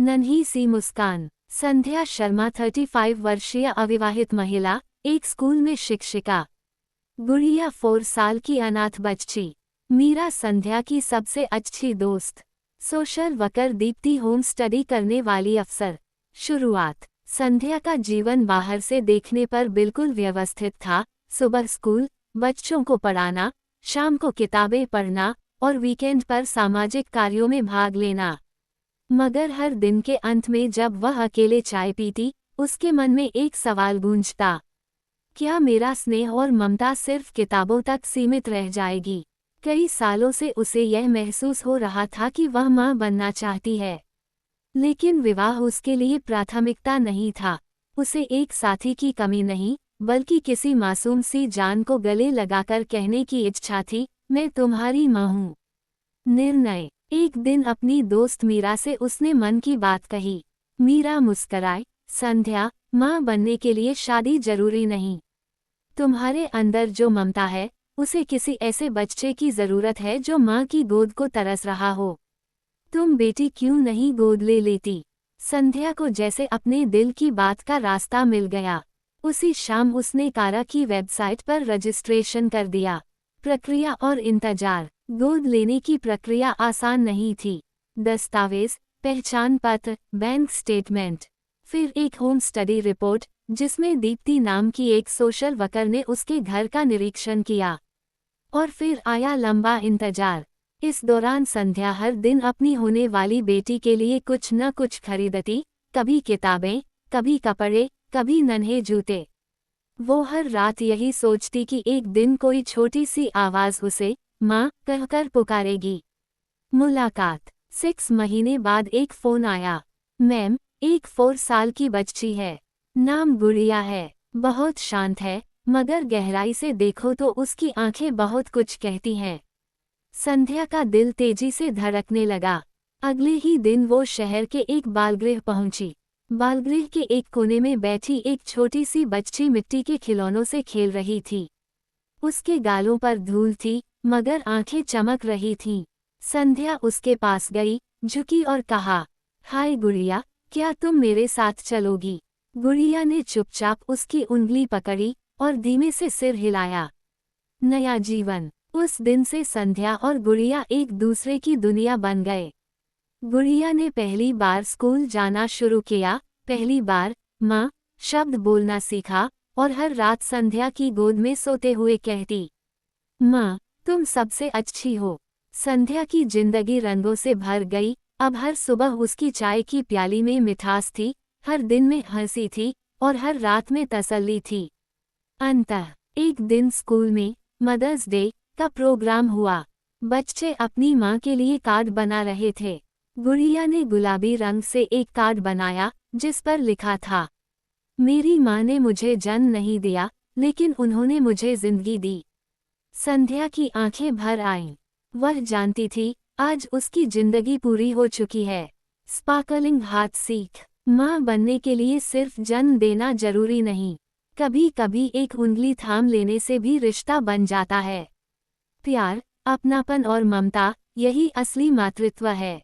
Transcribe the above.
नन्ही सी मुस्कान। संध्या शर्मा 35 वर्षीय अविवाहित महिला, एक स्कूल में शिक्षिका। गुड़िया 4 साल की अनाथ बच्ची। मीरा संध्या की सबसे अच्छी दोस्त। Social worker Deepti home study करने वाली अफसर। शुरुआत। संध्या का जीवन बाहर से देखने पर बिल्कुल व्यवस्थित था। सुबह स्कूल, बच्चों को पढ़ाना, शाम को किताबें पढ़ना और वीकेंड पर सामाजिक कार्यों में भाग लेना। मगर हर दिन के अंत में जब वह अकेले चाय पीती, उसके मन में एक सवाल गूंजता। क्या मेरा स्नेह और ममता सिर्फ किताबों तक सीमित रह जाएगी? कई सालों से उसे यह महसूस हो रहा था कि वह मां बनना चाहती है, लेकिन विवाह उसके लिए प्राथमिकता नहीं था। उसे एक साथी की कमी नहीं, बल्कि किसी मासूम सी जान को गले लगाकर कहने की इच्छा थी, मैं तुम्हारी मां हूं। निर्णय। एक दिन अपनी दोस्त मीरा से उसने मन की बात कही। मीरा मुस्कराई, संध्या, मां बनने के लिए शादी जरूरी नहीं। तुम्हारे अंदर जो ममता है, उसे किसी ऐसे बच्चे की जरूरत है जो मां की गोद को तरस रहा हो। तुम बेटी क्यों नहीं गोद ले लेती? संध्या को जैसे अपने दिल की बात का रास्ता मिल गया। उसी शाम उसने कारा की वेबसाइट पर रजिस्ट्रेशन कर दिया। प्रक्रिया और इंतजार। गोद लेने की प्रक्रिया आसान नहीं थी। दस्तावेज, पहचान पत्र, बैंक स्टेटमेंट, फिर एक होम स्टडी रिपोर्ट जिसमें दीप्ति नाम की एक सोशल वर्कर ने उसके घर का निरीक्षण किया। और फिर आया लंबा इंतजार। इस दौरान संध्या हर दिन अपनी होने वाली बेटी के लिए कुछ न कुछ खरीदती, कभी किताबें, कभी कपड़े, कभी नन्हे जूते। वो हर रात यही सोचती कि एक दिन कोई छोटी सी आवाज़ उसे माँ कहकर पुकारेगी। मुलाकात। 6 महीने बाद एक फ़ोन आया। मैम, एक 4 साल की बच्ची है। नाम गुड़िया है। बहुत शांत है, मगर गहराई से देखो तो उसकी आंखें बहुत कुछ कहती हैं। संध्या का दिल तेजी से धड़कने लगा। अगले ही दिन वो शहर के एक बालगृह पहुंची। बालगृह के एक कोने में बैठी एक छोटी सी बच्ची मिट्टी के खिलौनों से खेल रही थी। उसके गालों पर धूल थी, मगर आंखें चमक रही थीं। संध्या उसके पास गई, झुकी और कहा, हाय गुड़िया, क्या तुम मेरे साथ चलोगी? गुड़िया ने चुपचाप उसकी उंगली पकड़ी और धीमे से सिर हिलाया। नया जीवन। उस दिन से संध्या और गुड़िया एक दूसरे की दुनिया बन गए। गुड़िया ने पहली बार स्कूल जाना शुरू किया, पहली बार माँ शब्द बोलना सीखा और हर रात संध्या की गोद में सोते हुए कहती, माँ, तुम सबसे अच्छी हो। संध्या की जिंदगी रंगों से भर गई। अब हर सुबह उसकी चाय की प्याली में मिठास थी, हर दिन में हंसी थी और हर रात में तसल्ली थी। अंततः एक दिन स्कूल में मदर्स डे का प्रोग्राम हुआ। बच्चे अपनी माँ के लिए कार्ड बना रहे थे। गुड़िया ने गुलाबी रंग से एक कार्ड बनाया जिस पर लिखा था, मेरी माँ ने मुझे जन्म नहीं दिया, लेकिन उन्होंने मुझे जिंदगी दी। संध्या की आंखें भर आईं। वह जानती थी, आज उसकी जिंदगी पूरी हो चुकी है। स्पार्कलिंग हाथ सीख। माँ बनने के लिए सिर्फ जन्म देना जरूरी नहीं, कभी कभी एक उंगली थाम लेने से भी रिश्ता बन जाता है। प्यार, अपनापन और ममता, यही असली मातृत्व है।